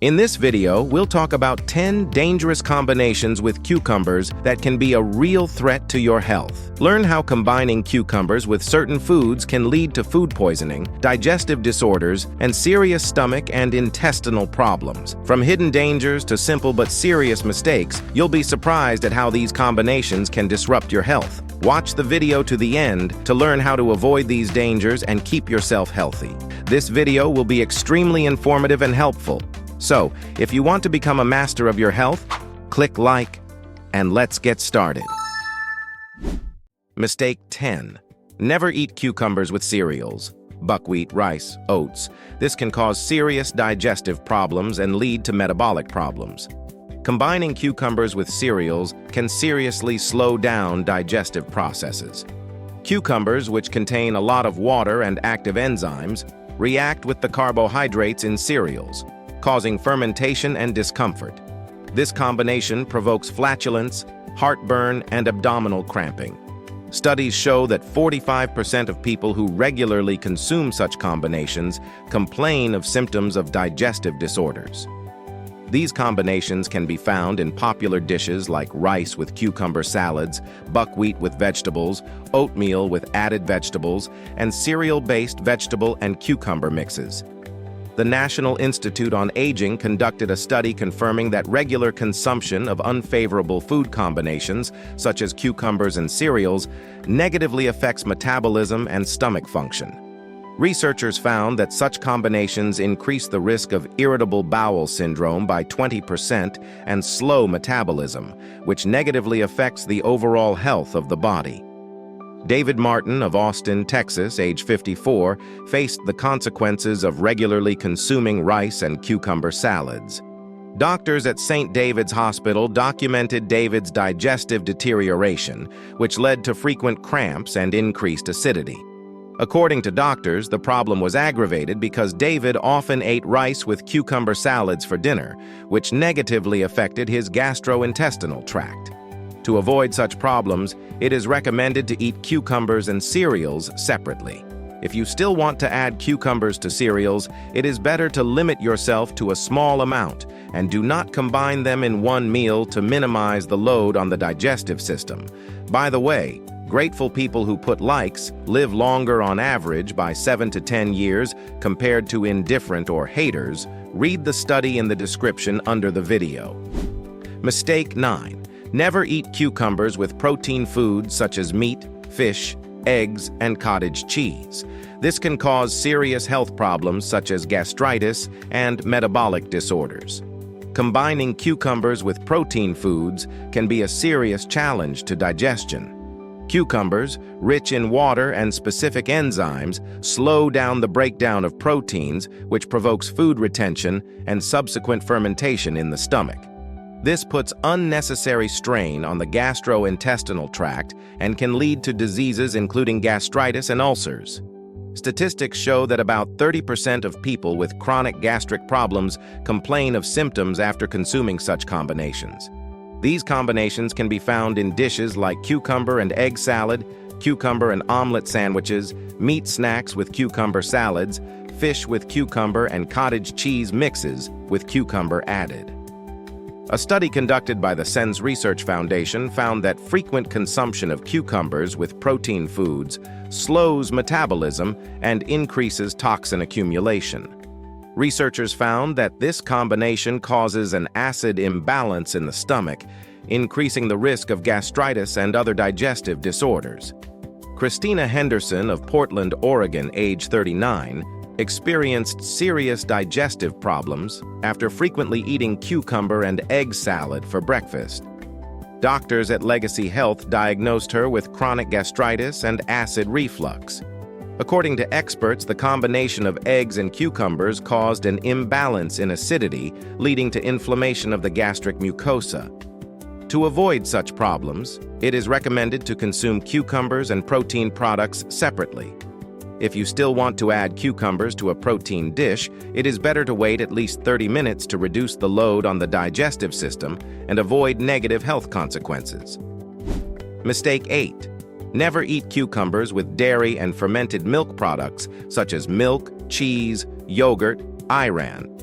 In this video, we'll talk about 10 dangerous combinations with cucumbers that can be a real threat to your health. Learn how combining cucumbers with certain foods can lead to food poisoning, digestive disorders, and serious stomach and intestinal problems. From hidden dangers to simple but serious mistakes, you'll be surprised at how these combinations can disrupt your health. Watch the video to the end to learn how to avoid these dangers and keep yourself healthy. This video will be extremely informative and helpful. So, if you want to become a master of your health, click like, and let's get started. Mistake 10. Never eat cucumbers with cereals. Buckwheat, rice, oats. This can cause serious digestive problems and lead to metabolic problems. Combining cucumbers with cereals can seriously slow down digestive processes. Cucumbers, which contain a lot of water and active enzymes, react with the carbohydrates in cereals, causing fermentation and discomfort. This combination provokes flatulence, heartburn, and abdominal cramping. Studies show that 45% of people who regularly consume such combinations complain of symptoms of digestive disorders. These combinations can be found in popular dishes like rice with cucumber salads, buckwheat with vegetables, oatmeal with added vegetables, and cereal-based vegetable and cucumber mixes. The National Institute on Aging conducted a study confirming that regular consumption of unfavorable food combinations, such as cucumbers and cereals, negatively affects metabolism and stomach function. Researchers found that such combinations increase the risk of irritable bowel syndrome by 20% and slow metabolism, which negatively affects the overall health of the body. David Martin of Austin, Texas, age 54, faced the consequences of regularly consuming rice and cucumber salads. Doctors at St. David's Hospital documented David's digestive deterioration, which led to frequent cramps and increased acidity. According to doctors, the problem was aggravated because David often ate rice with cucumber salads for dinner, which negatively affected his gastrointestinal tract. To avoid such problems, it is recommended to eat cucumbers and cereals separately. If you still want to add cucumbers to cereals, it is better to limit yourself to a small amount and do not combine them in one meal to minimize the load on the digestive system. By the way, grateful people who put likes live longer on average by 7 to 10 years compared to indifferent or haters. Read the study in the description under the video. Mistake 9. Never eat cucumbers with protein foods such as meat, fish, eggs, and cottage cheese. This can cause serious health problems such as gastritis and metabolic disorders. Combining cucumbers with protein foods can be a serious challenge to digestion. Cucumbers, rich in water and specific enzymes, slow down the breakdown of proteins, which provokes food retention and subsequent fermentation in the stomach. This puts unnecessary strain on the gastrointestinal tract and can lead to diseases including gastritis and ulcers. Statistics show that about 30% of people with chronic gastric problems complain of symptoms after consuming such combinations. These combinations can be found in dishes like cucumber and egg salad, cucumber and omelet sandwiches, meat snacks with cucumber salads, fish with cucumber, and cottage cheese mixes with cucumber added. A study conducted by the SENS Research Foundation found that frequent consumption of cucumbers with protein foods slows metabolism and increases toxin accumulation. Researchers found that this combination causes an acid imbalance in the stomach, increasing the risk of gastritis and other digestive disorders. Christina Henderson of Portland, Oregon, age 39, experienced serious digestive problems after frequently eating cucumber and egg salad for breakfast. Doctors at Legacy Health diagnosed her with chronic gastritis and acid reflux. According to experts, the combination of eggs and cucumbers caused an imbalance in acidity, leading to inflammation of the gastric mucosa. To avoid such problems, it is recommended to consume cucumbers and protein products separately. If you still want to add cucumbers to a protein dish, it is better to wait at least 30 minutes to reduce the load on the digestive system and avoid negative health consequences. Mistake 8. Never eat cucumbers with dairy and fermented milk products such as milk, cheese, yogurt, ayran.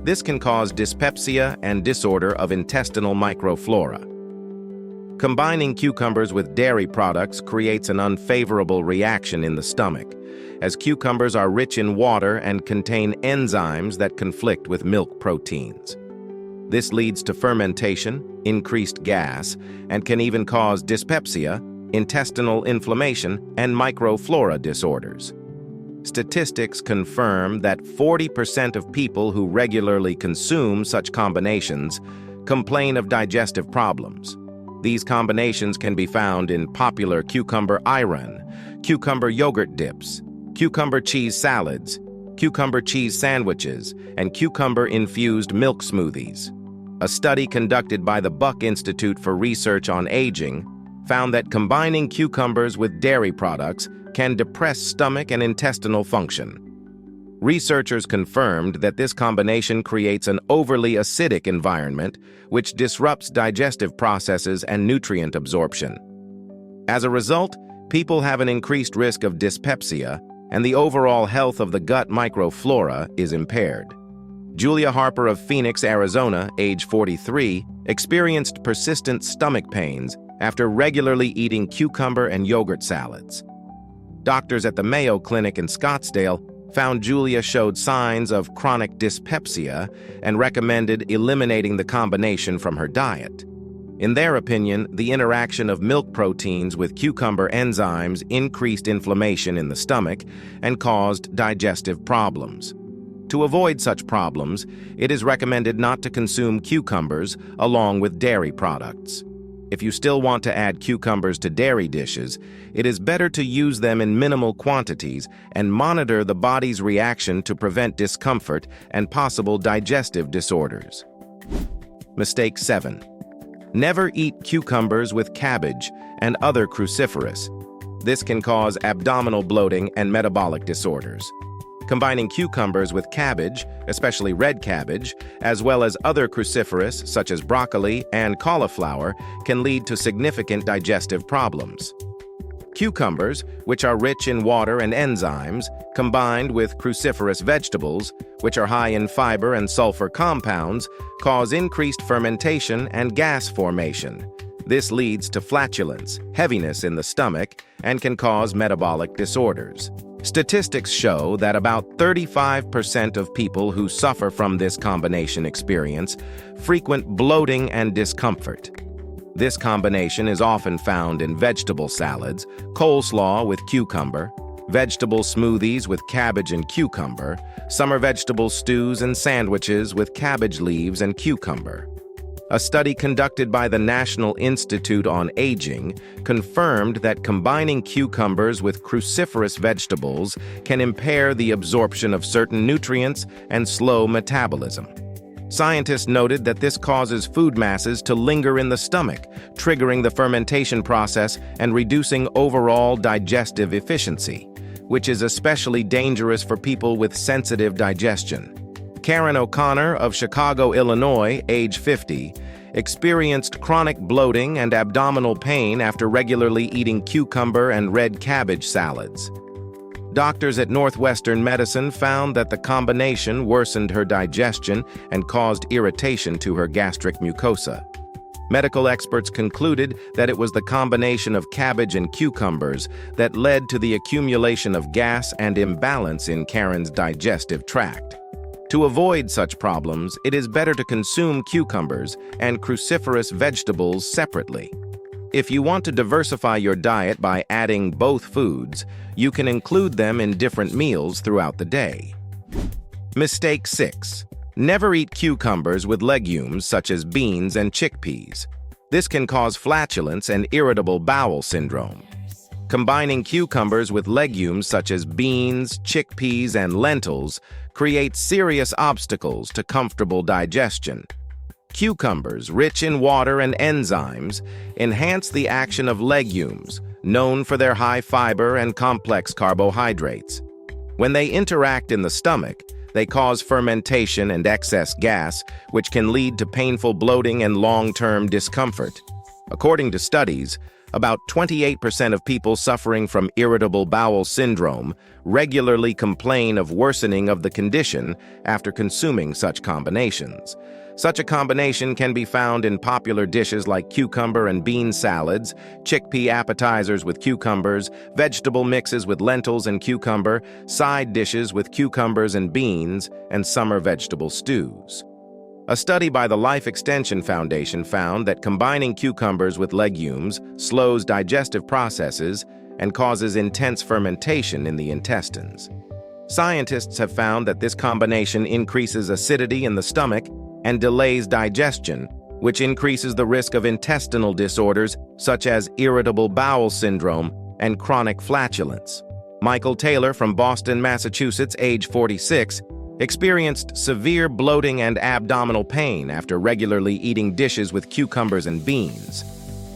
This can cause dyspepsia and disorder of intestinal microflora. Combining cucumbers with dairy products creates an unfavorable reaction in the stomach, as cucumbers are rich in water and contain enzymes that conflict with milk proteins. This leads to fermentation, increased gas, and can even cause dyspepsia, intestinal inflammation, and microflora disorders. Statistics confirm that 40% of people who regularly consume such combinations complain of digestive problems. These combinations can be found in popular cucumber ayran, cucumber yogurt dips, cucumber cheese salads, cucumber cheese sandwiches, and cucumber-infused milk smoothies. A study conducted by the Buck Institute for Research on Aging found that combining cucumbers with dairy products can depress stomach and intestinal function. Researchers confirmed that this combination creates an overly acidic environment, which disrupts digestive processes and nutrient absorption. As a result, people have an increased risk of dyspepsia, and the overall health of the gut microflora is impaired. Julia Harper of Phoenix, Arizona, age 43, experienced persistent stomach pains after regularly eating cucumber and yogurt salads. Doctors at the Mayo Clinic in Scottsdale found Julia showed signs of chronic dyspepsia and recommended eliminating the combination from her diet. In their opinion, the interaction of milk proteins with cucumber enzymes increased inflammation in the stomach and caused digestive problems. To avoid such problems, it is recommended not to consume cucumbers along with dairy products. If you still want to add cucumbers to dairy dishes, it is better to use them in minimal quantities and monitor the body's reaction to prevent discomfort and possible digestive disorders. Mistake 7. Never eat cucumbers with cabbage and other cruciferous. This can cause abdominal bloating and metabolic disorders. Combining cucumbers with cabbage, especially red cabbage, as well as other cruciferous such as broccoli and cauliflower, can lead to significant digestive problems. Cucumbers, which are rich in water and enzymes, combined with cruciferous vegetables, which are high in fiber and sulfur compounds, cause increased fermentation and gas formation. This leads to flatulence, heaviness in the stomach, and can cause metabolic disorders. Statistics show that about 35% of people who suffer from this combination experience frequent bloating and discomfort. This combination is often found in vegetable salads, coleslaw with cucumber, vegetable smoothies with cabbage and cucumber, summer vegetable stews and sandwiches with cabbage leaves and cucumber. A study conducted by the National Institute on Aging confirmed that combining cucumbers with cruciferous vegetables can impair the absorption of certain nutrients and slow metabolism. Scientists noted that this causes food masses to linger in the stomach, triggering the fermentation process and reducing overall digestive efficiency, which is especially dangerous for people with sensitive digestion. Karen O'Connor of Chicago, Illinois, age 50, experienced chronic bloating and abdominal pain after regularly eating cucumber and red cabbage salads. Doctors at Northwestern Medicine found that the combination worsened her digestion and caused irritation to her gastric mucosa. Medical experts concluded that it was the combination of cabbage and cucumbers that led to the accumulation of gas and imbalance in Karen's digestive tract. To avoid such problems, it is better to consume cucumbers and cruciferous vegetables separately. If you want to diversify your diet by adding both foods, you can include them in different meals throughout the day. Mistake 6. Never eat cucumbers with legumes such as beans and chickpeas. This can cause flatulence and irritable bowel syndrome. Combining cucumbers with legumes such as beans, chickpeas, and lentils creates serious obstacles to comfortable digestion. Cucumbers, rich in water and enzymes, enhance the action of legumes, known for their high fiber and complex carbohydrates. When they interact in the stomach, they cause fermentation and excess gas, which can lead to painful bloating and long-term discomfort. According to studies, About 28% of people suffering from irritable bowel syndrome regularly complain of worsening of the condition after consuming such combinations. Such a combination can be found in popular dishes like cucumber and bean salads, chickpea appetizers with cucumbers, vegetable mixes with lentils and cucumber, side dishes with cucumbers and beans, and summer vegetable stews. A study by the Life Extension Foundation found that combining cucumbers with legumes slows digestive processes and causes intense fermentation in the intestines. Scientists have found that this combination increases acidity in the stomach and delays digestion, which increases the risk of intestinal disorders such as irritable bowel syndrome and chronic flatulence. Michael Taylor from Boston, Massachusetts, age 46, experienced severe bloating and abdominal pain after regularly eating dishes with cucumbers and beans.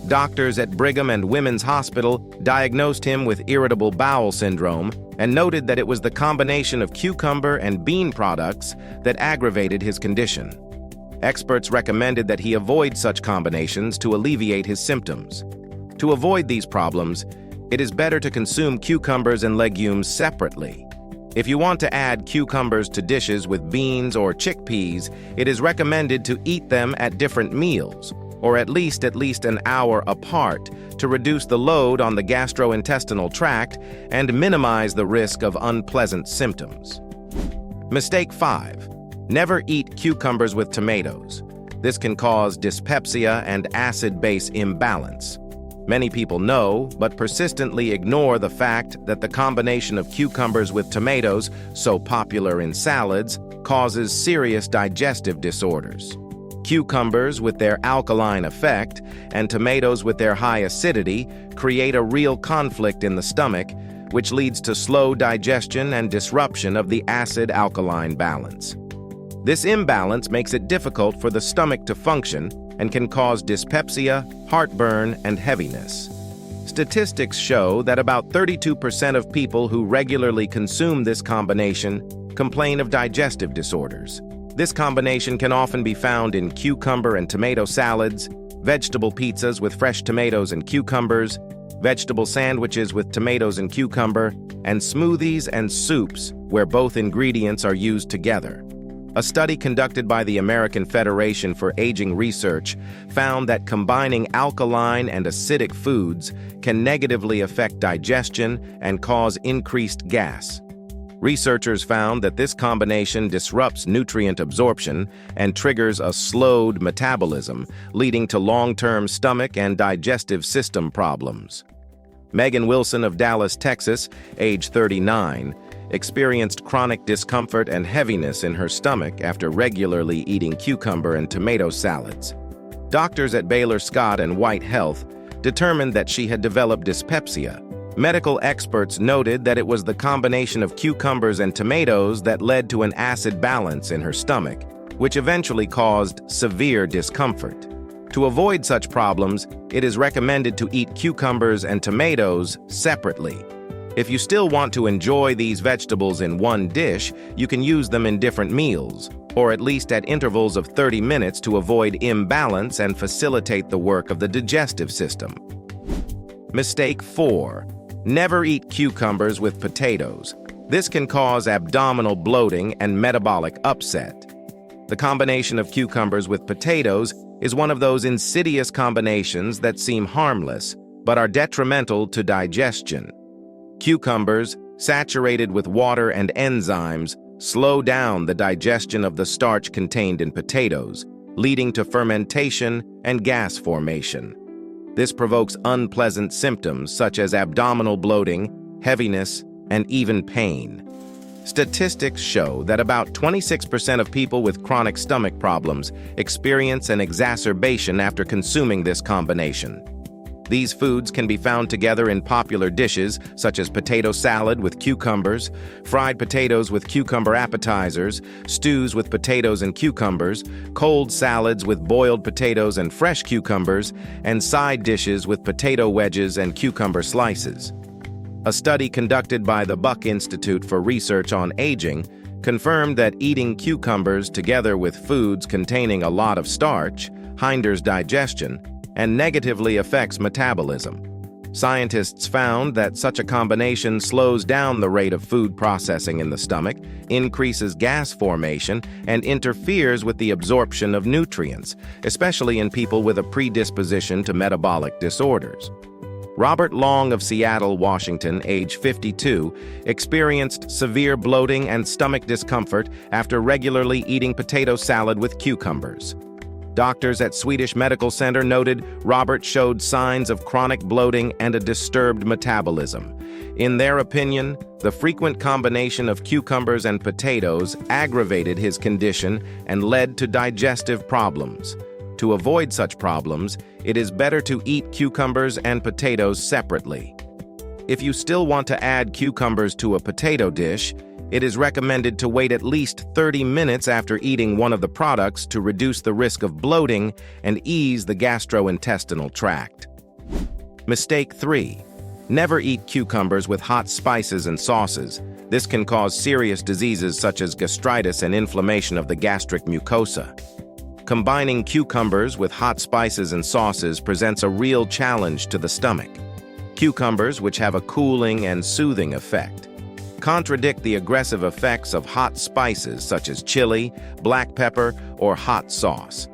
Doctors at Brigham and Women's Hospital diagnosed him with irritable bowel syndrome and noted that it was the combination of cucumber and bean products that aggravated his condition. Experts recommended that he avoid such combinations to alleviate his symptoms. To avoid these problems, it is better to consume cucumbers and legumes separately. If you want to add cucumbers to dishes with beans or chickpeas, it is recommended to eat them at different meals, or at least an hour apart, to reduce the load on the gastrointestinal tract and minimize the risk of unpleasant symptoms. Mistake 5. Never eat cucumbers with tomatoes. This can cause dyspepsia and acid-base imbalance. Many people know, but persistently ignore the fact that the combination of cucumbers with tomatoes, so popular in salads, causes serious digestive disorders. Cucumbers, with their alkaline effect, and tomatoes with their high acidity, create a real conflict in the stomach, which leads to slow digestion and disruption of the acid-alkaline balance. This imbalance makes it difficult for the stomach to function and can cause dyspepsia, heartburn, and heaviness. Statistics show that about 32% of people who regularly consume this combination complain of digestive disorders. This combination can often be found in cucumber and tomato salads, vegetable pizzas with fresh tomatoes and cucumbers, vegetable sandwiches with tomatoes and cucumber, and smoothies and soups where both ingredients are used together. A study conducted by the American Federation for Aging Research found that combining alkaline and acidic foods can negatively affect digestion and cause increased gas. Researchers found that this combination disrupts nutrient absorption and triggers a slowed metabolism, leading to long-term stomach and digestive system problems. Megan Wilson of Dallas, Texas, age 39, experienced chronic discomfort and heaviness in her stomach after regularly eating cucumber and tomato salads. Doctors at Baylor Scott and White Health determined that she had developed dyspepsia. Medical experts noted that it was the combination of cucumbers and tomatoes that led to an acid balance in her stomach, which eventually caused severe discomfort. To avoid such problems, it is recommended to eat cucumbers and tomatoes separately. If you still want to enjoy these vegetables in one dish, you can use them in different meals, or at least at intervals of 30 minutes to avoid imbalance and facilitate the work of the digestive system. Mistake 4. Never eat cucumbers with potatoes. This can cause abdominal bloating and metabolic upset. The combination of cucumbers with potatoes is one of those insidious combinations that seem harmless, but are detrimental to digestion. Cucumbers, saturated with water and enzymes, slow down the digestion of the starch contained in potatoes, leading to fermentation and gas formation. This provokes unpleasant symptoms such as abdominal bloating, heaviness, and even pain. Statistics show that about 26% of people with chronic stomach problems experience an exacerbation after consuming this combination. These foods can be found together in popular dishes such as potato salad with cucumbers, fried potatoes with cucumber appetizers, stews with potatoes and cucumbers, cold salads with boiled potatoes and fresh cucumbers, and side dishes with potato wedges and cucumber slices. A study conducted by the Buck Institute for Research on Aging confirmed that eating cucumbers together with foods containing a lot of starch hinders digestion and negatively affects metabolism. Scientists found that such a combination slows down the rate of food processing in the stomach, increases gas formation, and interferes with the absorption of nutrients, especially in people with a predisposition to metabolic disorders. Robert Long of Seattle, Washington, age 52, experienced severe bloating and stomach discomfort after regularly eating potato salad with cucumbers. Doctors at Swedish Medical Center noted Robert showed signs of chronic bloating and a disturbed metabolism. In their opinion, the frequent combination of cucumbers and potatoes aggravated his condition and led to digestive problems. To avoid such problems, it is better to eat cucumbers and potatoes separately. If you still want to add cucumbers to a potato dish, it is recommended to wait at least 30 minutes after eating one of the products to reduce the risk of bloating and ease the gastrointestinal tract. Mistake 3. Never eat cucumbers with hot spices and sauces. This can cause serious diseases such as gastritis and inflammation of the gastric mucosa. Combining cucumbers with hot spices and sauces presents a real challenge to the stomach. Cucumbers, which have a cooling and soothing effect, contradict the aggressive effects of hot spices such as chili, black pepper, or hot sauce.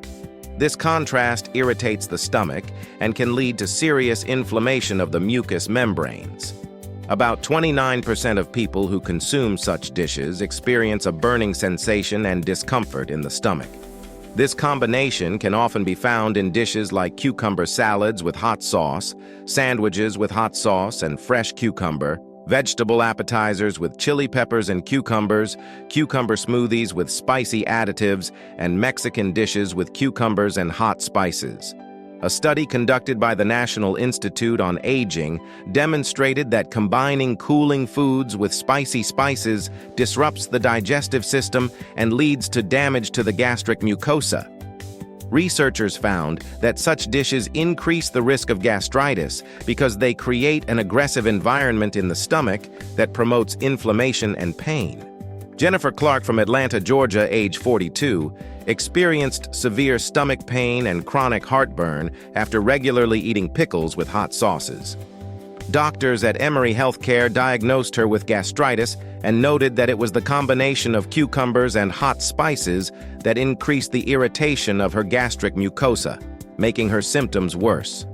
This contrast irritates the stomach and can lead to serious inflammation of the mucous membranes. About 29% of people who consume such dishes experience a burning sensation and discomfort in the stomach. This combination can often be found in dishes like cucumber salads with hot sauce, sandwiches with hot sauce and fresh cucumber, vegetable appetizers with chili peppers and cucumbers, cucumber smoothies with spicy additives, and Mexican dishes with cucumbers and hot spices. A study conducted by the National Institute on Aging demonstrated that combining cooling foods with spicy spices disrupts the digestive system and leads to damage to the gastric mucosa. Researchers found that such dishes increase the risk of gastritis because they create an aggressive environment in the stomach that promotes inflammation and pain. Jennifer Clark from Atlanta, Georgia, age 42, experienced severe stomach pain and chronic heartburn after regularly eating pickles with hot sauces. Doctors at Emory Healthcare diagnosed her with gastritis and noted that it was the combination of cucumbers and hot spices that increased the irritation of her gastric mucosa, making her symptoms worse.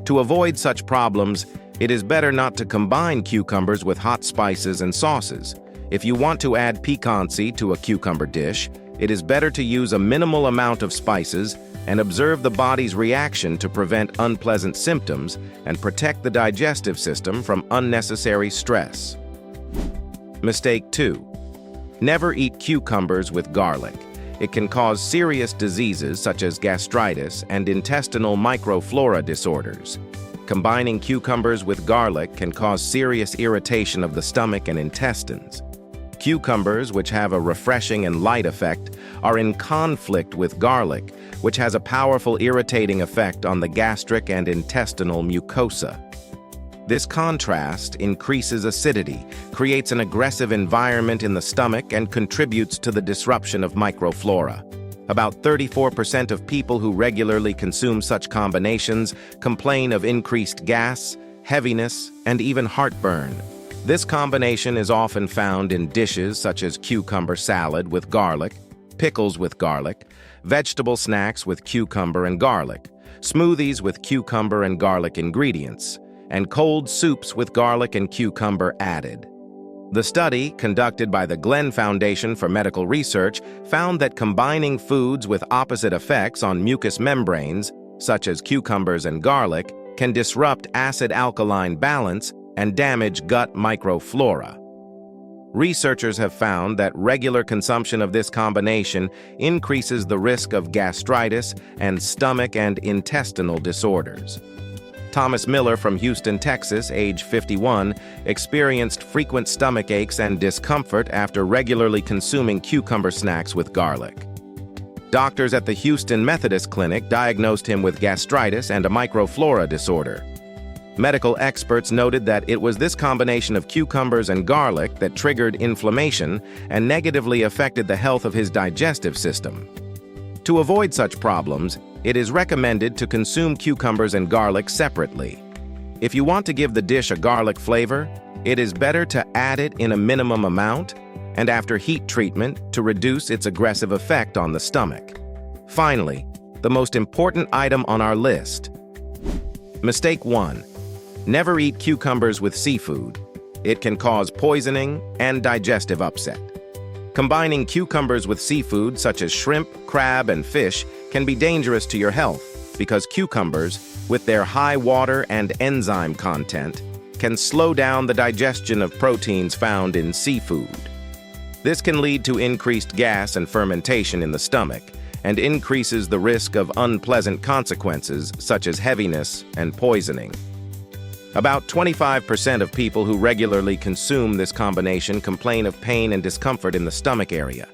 To avoid such problems, it is better not to combine cucumbers with hot spices and sauces. If you want to add piquancy to a cucumber dish, it is better to use a minimal amount of spices and observe the body's reaction to prevent unpleasant symptoms and protect the digestive system from unnecessary stress. Mistake 2. Never eat cucumbers with garlic. It can cause serious diseases such as gastritis and intestinal microflora disorders. Combining cucumbers with garlic can cause serious irritation of the stomach and intestines. Cucumbers, which have a refreshing and light effect, are in conflict with garlic, which has a powerful irritating effect on the gastric and intestinal mucosa. This contrast increases acidity, creates an aggressive environment in the stomach, and contributes to the disruption of microflora. About 34% of people who regularly consume such combinations complain of increased gas, heaviness, and even heartburn. This combination is often found in dishes such as cucumber salad with garlic, pickles with garlic, vegetable snacks with cucumber and garlic, smoothies with cucumber and garlic ingredients, and cold soups with garlic and cucumber added. The study, conducted by the Glenn Foundation for Medical Research, found that combining foods with opposite effects on mucous membranes, such as cucumbers and garlic, can disrupt acid-alkaline balance and damage gut microflora. Researchers have found that regular consumption of this combination increases the risk of gastritis and stomach and intestinal disorders. Thomas Miller from Houston, Texas, age 51, experienced frequent stomach aches and discomfort after regularly consuming cucumber snacks with garlic. Doctors at the Houston Methodist Clinic diagnosed him with gastritis and a microflora disorder. Medical experts noted that it was this combination of cucumbers and garlic that triggered inflammation and negatively affected the health of his digestive system. To avoid such problems, It is recommended to consume cucumbers and garlic separately. If you want to give the dish a garlic flavor, it is better to add it in a minimum amount and after heat treatment to reduce its aggressive effect on the stomach. Finally, the most important item on our list. Mistake 1. Never eat cucumbers with seafood. It can cause poisoning and digestive upset. Combining cucumbers with seafood such as shrimp, crab, and fish can be dangerous to your health because cucumbers, with their high water and enzyme content, can slow down the digestion of proteins found in seafood. This can lead to increased gas and fermentation in the stomach and increases the risk of unpleasant consequences such as heaviness and poisoning. About 25% of people who regularly consume this combination complain of pain and discomfort in the stomach area.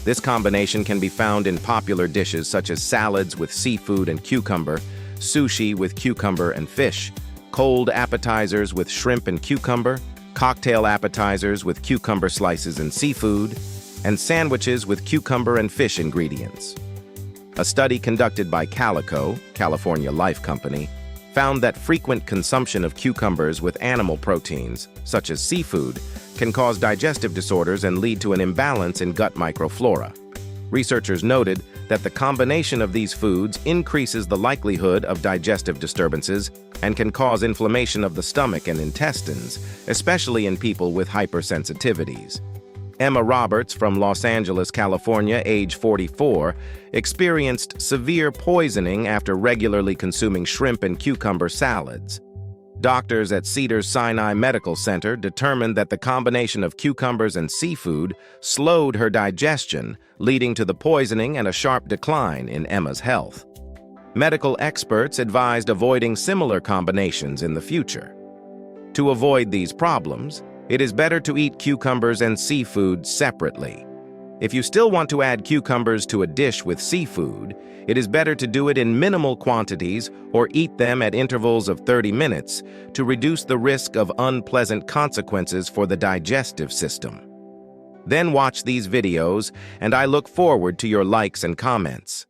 This combination can be found in popular dishes such as salads with seafood and cucumber, sushi with cucumber and fish, cold appetizers with shrimp and cucumber, cocktail appetizers with cucumber slices and seafood, and sandwiches with cucumber and fish ingredients. A study conducted by Calico, California Life Company, found that frequent consumption of cucumbers with animal proteins, such as seafood, can cause digestive disorders and lead to an imbalance in gut microflora. Researchers noted that the combination of these foods increases the likelihood of digestive disturbances and can cause inflammation of the stomach and intestines, especially in people with hypersensitivities. Emma Roberts from Los Angeles, California, age 44, experienced severe poisoning after regularly consuming shrimp and cucumber salads. Doctors at Cedars-Sinai Medical Center determined that the combination of cucumbers and seafood slowed her digestion, leading to the poisoning and a sharp decline in Emma's health. Medical experts advised avoiding similar combinations in the future. To avoid these problems, it is better to eat cucumbers and seafood separately. If you still want to add cucumbers to a dish with seafood, it is better to do it in minimal quantities or eat them at intervals of 30 minutes to reduce the risk of unpleasant consequences for the digestive system. Then watch these videos, and I look forward to your likes and comments.